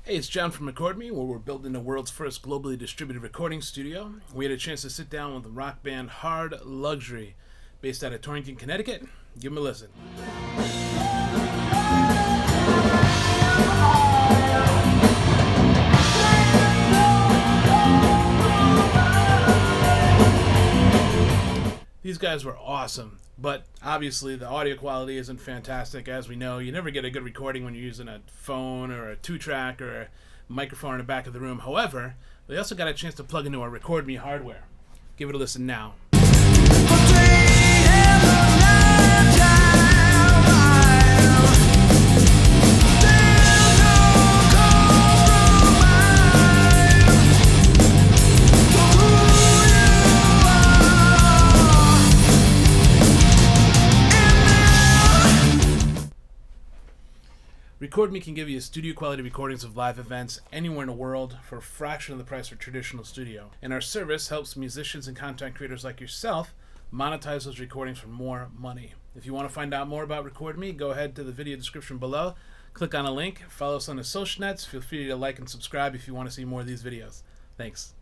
Hey, it's John from RecordME, where we're building the world's first globally distributed recording studio. We had a chance to sit down with the rock band Hard Luxury, based out of Torrington, Connecticut. Give them a listen. These guys were awesome, but obviously the audio quality isn't fantastic. As we know, you never get a good recording when you're using a phone or a 2-track or a microphone in the back of the room. However, they also got a chance to plug into our RecordMe hardware. Give it a listen now. RecordMe can give you studio quality recordings of live events anywhere in the world for a fraction of the price of traditional studio. And our service helps musicians and content creators like yourself monetize those recordings for more money. If you want to find out more about RecordMe, go ahead to the video description below, click on a link, follow us on the social nets, feel free to like and subscribe if you want to see more of these videos. Thanks.